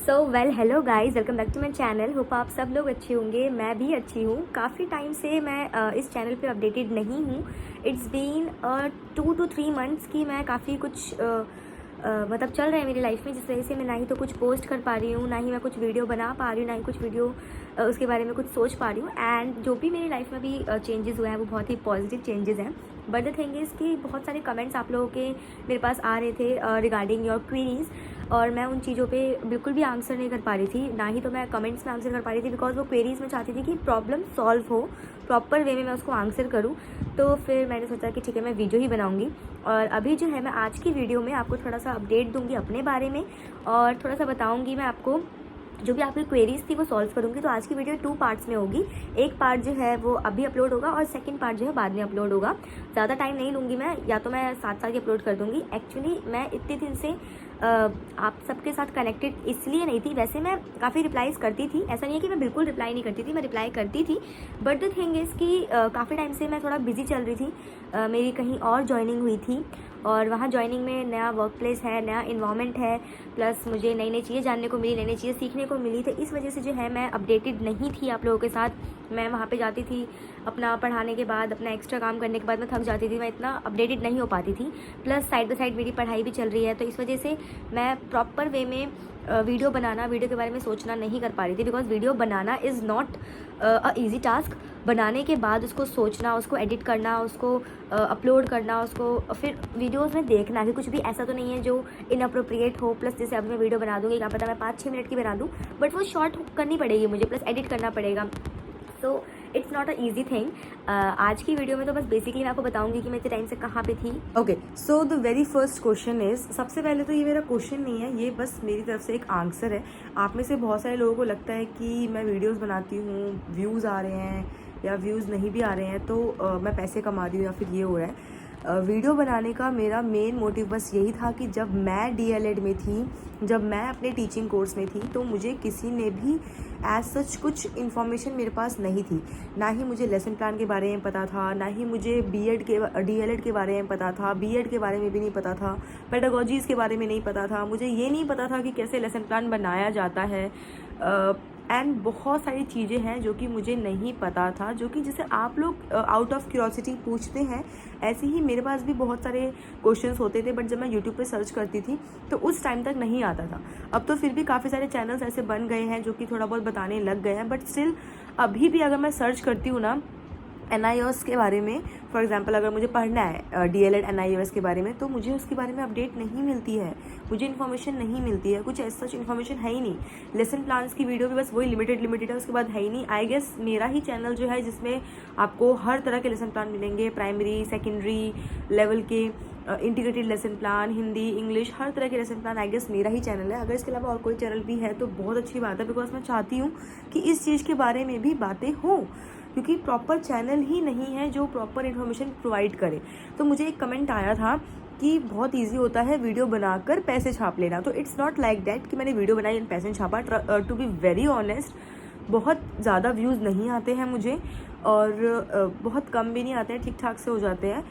Hello guys, welcome back to my channel. Hope आप सब लोग अच्छे होंगे। मैं भी अच्छी हूँ। काफ़ी टाइम से मैं इस चैनल पे अपडेटेड नहीं हूँ। इट्स बीन 2 to 3 मंथ्स की मैं काफ़ी कुछ मतलब चल रहा है मेरी लाइफ में, जिस वजह से मैं ना ही तो कुछ पोस्ट कर पा रही हूँ, ना ही मैं कुछ वीडियो बना पा रही हूँ, ना ही कुछ वीडियो उसके बारे में कुछ सोच पा रही हूँ। एंड जो भी मेरी लाइफ में भी चेंजेस हुए हैं वो बहुत ही पॉजिटिव चेंजेस हैं। बट द थिंग इज़ कि बहुत सारे कमेंट्स आप लोगों के मेरे पास आ रहे थे रिगार्डिंग योर क्वेरीज, और मैं उन चीज़ों पे बिल्कुल भी आंसर नहीं कर पा रही थी, ना ही तो मैं कमेंट्स में आंसर कर पा रही थी, बिकॉज वो क्वेरीज में चाहती थी कि प्रॉब्लम सॉल्व हो, प्रॉपर वे में मैं उसको आंसर करूँ। तो फिर मैंने सोचा कि ठीक है, मैं वीडियो ही बनाऊँगी। और अभी जो है मैं आज की वीडियो में आपको थोड़ा सा अपडेट दूँगी अपने बारे में, और थोड़ा सा बताऊँगी मैं आपको, जो भी आपकी क्वेरीज थी वो सॉल्व करूँगी। तो आज की वीडियो 2 पार्ट्स में होगी। एक पार्ट जो है वो अभी अपलोड होगा और सेकंड पार्ट जो है बाद में अपलोड होगा। ज़्यादा टाइम नहीं लूँगी मैं, या तो मैं साथ साथ ही अपलोड कर दूँगी। एक्चुअली मैं इतने दिन से आप सबके साथ कनेक्टेड इसलिए नहीं थी। वैसे मैं काफ़ी रिप्लाईज़ करती थी, ऐसा नहीं है कि मैं बिल्कुल रिप्लाई नहीं करती थी, मैं रिप्लाई करती थी। बट द थिंग इज़ कि काफ़ी टाइम से मैं थोड़ा बिजी चल रही थी। मेरी कहीं और ज्वाइनिंग हुई थी, और वहाँ ज्वाइनिंग में नया वर्क प्लेस है, नया इन्वायरमेंट है, प्लस मुझे नई नई चीज़ें जानने को मिली, नई नई चीज़ें सीखने को मिली। तो इस वजह से जो है मैं अपडेटेड नहीं थी आप लोगों के साथ। मैं वहाँ पे जाती थी, अपना पढ़ाने के बाद, अपना एक्स्ट्रा काम करने के बाद मैं थक जाती थी, मैं इतना अपडेटेड नहीं हो पाती थी। प्लस साइड बाई साइड मेरी पढ़ाई भी चल रही है, तो इस वजह से मैं प्रॉपर वे में वीडियो बनाना, वीडियो के बारे में सोचना नहीं कर पा रही थी। Because video banana is not a easy task. बनाने के बाद उसको सोचना, उसको एडिट करना, उसको अपलोड करना, उसको फिर वीडियोस में देखना कि कुछ भी ऐसा तो नहीं है जो इनअप्रोप्रिएट हो। प्लस जैसे अभी मैं वीडियो बना दूँगी, क्या पता मैं 5-6 मिनट की बना दूँ, बट वो शॉर्ट करनी पड़ेगी मुझे, प्लस एडिट करना पड़ेगा। So it's not a easy thing. आज की वीडियो में तो बस बेसिकली मैं आपको बताऊंगी कि मैं इतने टाइम से कहाँ पे थी। Okay, so the very first question is, सबसे पहले तो ये मेरा क्वेश्चन नहीं है, ये बस मेरी तरफ से एक आंसर है। आप में से बहुत सारे लोगों को लगता है कि मैं वीडियोस बनाती हूँ, व्यूज़ आ रहे हैं या व्यूज़ नहीं भी आ रहे हैं तो मैं पैसे कमा रही हूँ या फिर ये हो रहा है। वीडियो बनाने का मेरा मेन मोटिव बस यही था कि जब मैं डीएलएड में थी, जब मैं अपने टीचिंग कोर्स में थी, तो मुझे किसी ने भी एज सच कुछ इन्फॉर्मेशन मेरे पास नहीं थी। ना ही मुझे लेसन प्लान के बारे में पता था, ना ही मुझे डीएलएड के बारे में पता था, बीएड के बारे में भी नहीं पता था, पेडागोजीज़ के बारे में नहीं पता था। मुझे ये नहीं पता था कि कैसे लेसन प्लान बनाया जाता है। एंड बहुत सारी चीज़ें हैं जो कि मुझे नहीं पता था, जो कि जैसे आप लोग आउट ऑफ क्यूरोसिटी पूछते हैं, ऐसे ही मेरे पास भी बहुत सारे क्वेश्चंस होते थे। बट जब मैं यूट्यूब पे सर्च करती थी तो उस टाइम तक नहीं आता था। अब तो फिर भी काफ़ी सारे चैनल्स ऐसे बन गए हैं जो कि थोड़ा बहुत बताने लग गए हैं, बट स्टिल अभी भी अगर मैं सर्च करती हूँ ना NIOS के बारे में, फॉर एग्जांपल अगर मुझे पढ़ना है डीएलएड NIOS के बारे में, तो मुझे उसके बारे में अपडेट नहीं मिलती है, मुझे इन्फॉर्मेशन नहीं मिलती है, कुछ ऐसा इन्फॉर्मेशन है ही नहीं। लेसन प्लान्स की वीडियो भी बस वही लिमिटेड है, उसके बाद है ही नहीं। आई गेस मेरा ही चैनल जो है जिसमें आपको हर तरह के लेसन प्लान मिलेंगे, प्राइमरी सेकेंडरी लेवल के, integrated lesson plan, Hindi English, हर तरह के लेसन प्लान। आई गेस मेरा ही चैनल है। अगर इसके अलावा और कोई चैनल भी है तो बहुत अच्छी बात है, बिकॉज मैं चाहती हूँ कि इस चीज़ के बारे में भी बातें हों, क्योंकि प्रॉपर चैनल ही नहीं है जो प्रॉपर इन्फॉर्मेशन प्रोवाइड करे। तो मुझे एक कमेंट आया था कि बहुत इजी होता है वीडियो बनाकर पैसे छाप लेना। तो इट्स नॉट लाइक दैट कि मैंने वीडियो बनाई एंड पैसे छापा। टू बी वेरी ऑनेस्ट, बहुत ज़्यादा व्यूज़ नहीं आते हैं मुझे, और बहुत कम भी नहीं आते हैं, ठीक ठाक से हो जाते हैं।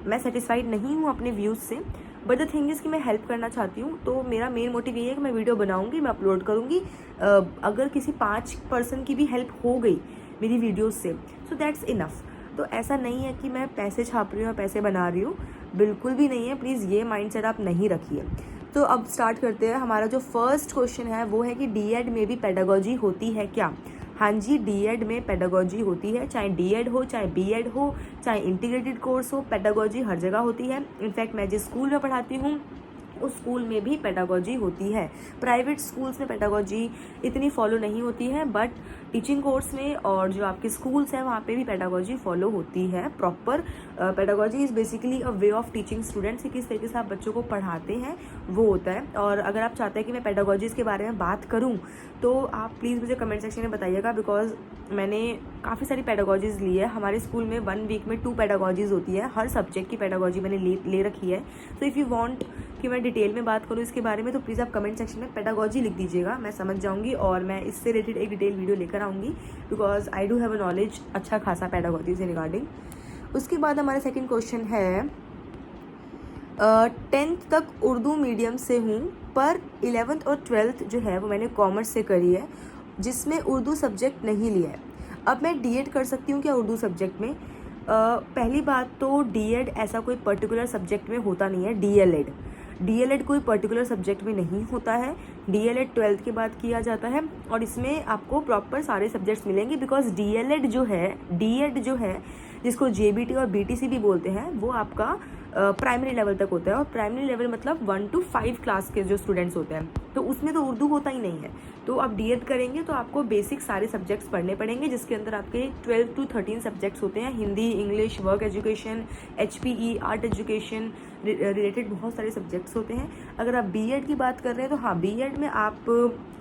मैं सेटिस्फाइड नहीं हूँ अपने व्यूज़ से। बट द थिंग इज़ कि मैं हेल्प करना चाहती हूँ, तो मेरा मेन मोटिव ये है कि मैं वीडियो बनाऊँगी, मैं अपलोड करूँगी। अगर किसी 5 पर्सन की भी हेल्प हो गई मेरी वीडियोस से, सो दैट्स इनफ। तो ऐसा नहीं है कि मैं पैसे छाप रही हूँ या पैसे बना रही हूँ, बिल्कुल भी नहीं है। प्लीज़ ये माइंडसेट आप नहीं रखिए। तो अब स्टार्ट करते हैं। हमारा जो फर्स्ट क्वेश्चन है वो है कि डीएड में भी पेडागोजी होती है क्या? हाँ जी, डीएड में पेडागोजी होती है। चाहे डीएड हो, चाहे बीएड हो, चाहे इंटीग्रेटेड कोर्स हो, पेडागोजी हर जगह होती है। इनफैक्ट मैं जिस स्कूल में पढ़ाती हूँ उस स्कूल में भी पेडागोजी होती है। प्राइवेट स्कूल्स में पेडागोजी इतनी फॉलो नहीं होती है, बट टीचिंग कोर्स में और जो आपके स्कूल्स हैं वहाँ पे भी पेडागोजी फॉलो होती है proper. Pedagogy is basically a way of teaching students, कि किस तरीके से आप बच्चों को पढ़ाते हैं वो होता है। और अगर आप चाहते हैं कि मैं पेडागोजीज़ के बारे में बात करूँ तो आप प्लीज़ मुझे कमेंट सेक्शन में बताइएगा, बिकॉज मैंने काफ़ी सारी पेडागोजीज़ ली है। हमारे स्कूल में 1 वीक में 2 पेडागोजीज़ होती है, हर सब्जेक्ट की पेडागोजी मैंने ले रखी है। तो इफ़ यू वांट कि मैं डिटेल में बात करूँ इसके बारे में, तो प्लीज़ आप कमेंट सेक्शन में पेडागोजी लिख दीजिएगा, मैं समझ जाऊँगी और मैं इससे रिलेटेड एक डिटेल वीडियो लेकर आऊँगी, because I do have a knowledge अच्छा खासा पेडागोजी से रिगार्डिंग। उसके बाद हमारा सेकेंड क्वेश्चन है, 10th तक उर्दू मीडियम से हूँ, पर 11th और 12th जो है वो मैंने कॉमर्स से करी है, जिसमें उर्दू सब्जेक्ट नहीं लिया है। अब मैं डीएड कर सकती हूँ क्या उर्दू सब्जेक्ट में? पहली बात तो डीएड ऐसा कोई पर्टिकुलर सब्जेक्ट में होता नहीं है। डीएलएड कोई पर्टिकुलर सब्जेक्ट में नहीं होता है। डीएलएड 12th के बाद किया जाता है और इसमें आपको प्रॉपर सारे सब्जेक्ट्स मिलेंगे, बिकॉज डीएड जो है जिसको जेबीटी और बीटीसी भी बोलते हैं, वो आपका प्राइमरी लेवल तक होता है। और प्राइमरी लेवल मतलब 1 to 5 क्लास के जो स्टूडेंट्स होते हैं, तो उसमें तो उर्दू होता ही नहीं है। तो आप डीएड करेंगे तो आपको बेसिक सारे सब्जेक्ट्स पढ़ने पड़ेंगे, जिसके अंदर आपके 12 to 13 सब्जेक्ट्स होते हैं। Hindi, English, work education, HPE, art education related बहुत सारे सब्जेक्ट्स होते हैं। अगर आप बीएड की बात कर रहे हैं तो हाँ, बीएड में आप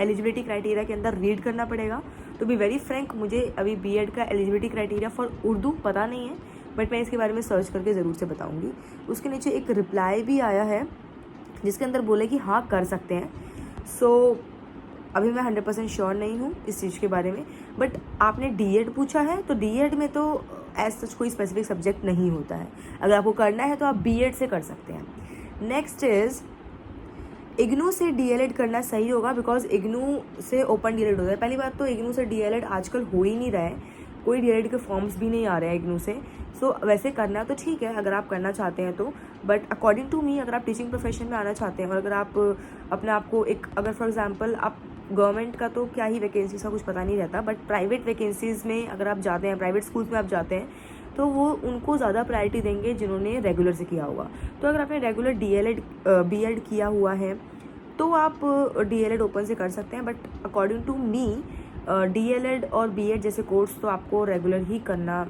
एलिजिबिलिटी क्राइटेरिया के अंदर रीड करना पड़ेगा। तो बी वेरी फ्रैंक, मुझे अभी बीएड का एलिजिबिलिटी क्राइटेरिया फॉर उर्दू पता नहीं है, बट मैं इसके बारे में सर्च करके ज़रूर से बताऊंगी। उसके नीचे एक रिप्लाई भी आया है जिसके अंदर बोले कि हाँ कर सकते हैं। सो अभी मैं 100% श्योर नहीं हूँ इस चीज़ के बारे में, बट आपने डीएड पूछा है तो डीएड में तो एज सच कोई स्पेसिफिक सब्जेक्ट नहीं होता है। अगर आपको करना है तो आप बीएड से कर सकते हैं। नेक्स्ट इज़ इग्नू से डीएलएड करना सही होगा, बिकॉज इग्नू से ओपन डीएलएड होता है। पहली बात तो इग्नू से डीएलएड आजकल हो ही नहीं रहा है, कोई डीएलएड के फॉर्म्स भी नहीं आ रहे हैं इग्नू से। सो वैसे करना तो ठीक है अगर आप करना चाहते हैं तो, बट अकॉर्डिंग टू मी अगर आप टीचिंग प्रोफेशन में आना चाहते हैं और अगर आप अपने आप को एक, अगर फॉर एग्जांपल आप गवर्नमेंट का तो क्या ही वैकेंसीज का कुछ पता नहीं रहता, बट प्राइवेट वैकेंसीज़ में अगर आप जाते हैं, प्राइवेट स्कूल्स में आप जाते हैं, तो वो उनको ज़्यादा प्रायोरिटी देंगे जिन्होंने रेगुलर से किया होगा। तो अगर आपने रेगुलर बीएड किया हुआ है तो आप डीएलएड ओपन से कर सकते हैं, but according to me DElEd और बीएड जैसे कोर्स तो आपको रेगुलर ही करना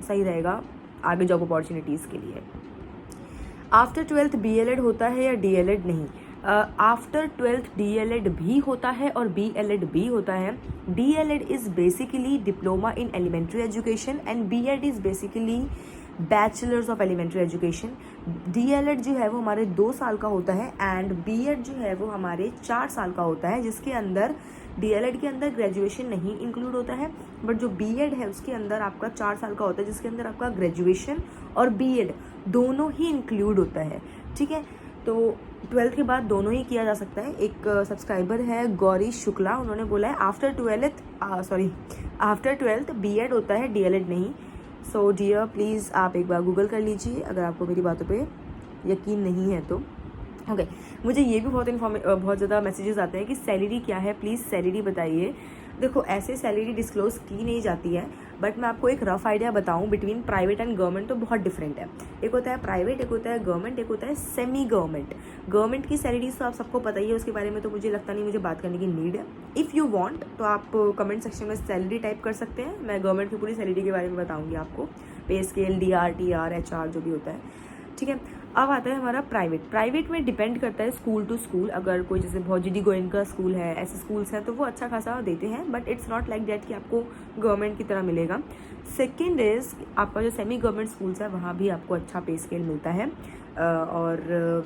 सही रहेगा आगे जॉब अपॉर्चुनिटीज़ के लिए। आफ्टर 12th बीएलएड होता है या डीएलएड नहीं? आफ्टर 12th डीएलएड भी होता है और बीएलएड भी होता है। DElEd is basically diploma in elementary education and BEd is basically bachelors of elementary education. DElEd जो है वो हमारे 2 साल का होता है एंड बीएड जो है वो हमारे 4 साल का होता है, जिसके अंदर डीएलएड के अंदर ग्रेजुएशन नहीं इंक्लूड होता है, बट जो बीएड है उसके अंदर आपका 4 साल का होता है, जिसके अंदर आपका ग्रेजुएशन और बीएड दोनों ही इंक्लूड होता है। ठीक है, तो 12th के बाद दोनों ही किया जा सकता है। एक सब्सक्राइबर है गौरी शुक्ला, उन्होंने बोला है आफ्टर 12th बीएड होता है, डीएलएड नहीं। सो डियर प्लीज़ आप एक बार गूगल कर लीजिए अगर आपको मेरी बातों पे यकीन नहीं है तो। ओके, मुझे ये भी बहुत ज़्यादा मैसेजेस आते हैं कि सैलरी क्या है, प्लीज़ सैलरी बताइए। देखो, ऐसे सैलरी डिस्क्लोज की नहीं जाती है, बट मैं आपको एक रफ आइडिया बताऊं, बिटवीन प्राइवेट एंड गवर्नमेंट तो बहुत डिफरेंट है। एक होता है प्राइवेट, एक होता है गवर्नमेंट, एक होता है सेमी गवर्नमेंट। गवर्नमेंट की सैलरीज तो आप सबको पता ही है, उसके बारे में तो मुझे लगता नहीं मुझे बात करने की नीड है। इफ़ यू वांट तो आप कमेंट सेक्शन में सैलरी टाइप कर सकते हैं, मैं गवर्नमेंट की पूरी सैलरी के बारे में बताऊँगी आपको, पे स्केल, DR, TR, HR जो भी होता है। ठीक है, अब आता है हमारा प्राइवेट में डिपेंड करता है स्कूल टू स्कूल। अगर कोई जैसे बहुत GD गोयनका स्कूल है, ऐसे स्कूल्स हैं तो वो अच्छा खासा देते हैं, but it's not like that कि आपको गवर्नमेंट की तरह मिलेगा। सेकेंड इज़ आपका जो सेमी गवर्नमेंट स्कूल्स है वहाँ भी आपको अच्छा पे स्केल मिलता है, और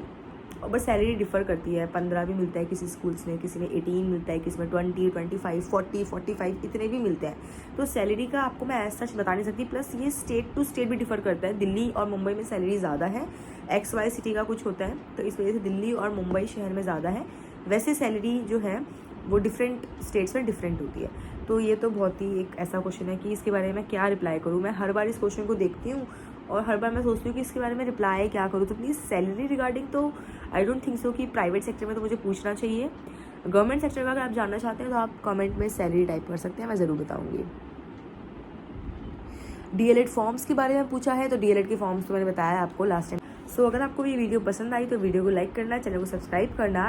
बस सैलरी डिफ़र करती है। 15 भी मिलता है किसी स्कूल्स में, किसी में 18 मिलता है, किसी में 20, 25, 40, 45 इतने भी मिलते हैं। तो सैलरी का आपको मैं ऐसा सच बता नहीं सकती। प्लस ये स्टेट टू स्टेट भी डिफ़र करता है। दिल्ली और मुंबई में सैलरी ज़्यादा है, XY सिटी का कुछ होता है, तो इस वजह से दिल्ली और मुंबई शहर में ज़्यादा है। वैसे सैलरी जो है वो डिफरेंट स्टेट्स में डिफरेंट होती है। तो ये तो बहुत ही एक ऐसा क्वेश्चन है कि इसके बारे में क्या रिप्लाई करूँ। मैं हर बार इस क्वेश्चन को देखती हूँ और हर बार मैं सोचती हूँ कि इसके बारे में रिप्लाई क्या करूँ। तो प्लीज़ सैलरी रिगार्डिंग तो आई डोंट थिंक सो कि प्राइवेट सेक्टर में तो मुझे पूछना चाहिए। गवर्नमेंट सेक्टर का अगर आप जानना चाहते हैं तो आप कमेंट में सैलरी टाइप कर सकते हैं, मैं ज़रूर बताऊँगी। डीएलएड फॉर्म्स के बारे में पूछा है, तो डीएलएड के फॉर्म्स तो मैंने बताया आपको लास्ट टाइम। सो अगर आपको ये वीडियो पसंद आई तो वीडियो को लाइक करना, चैनल को सब्सक्राइब करना।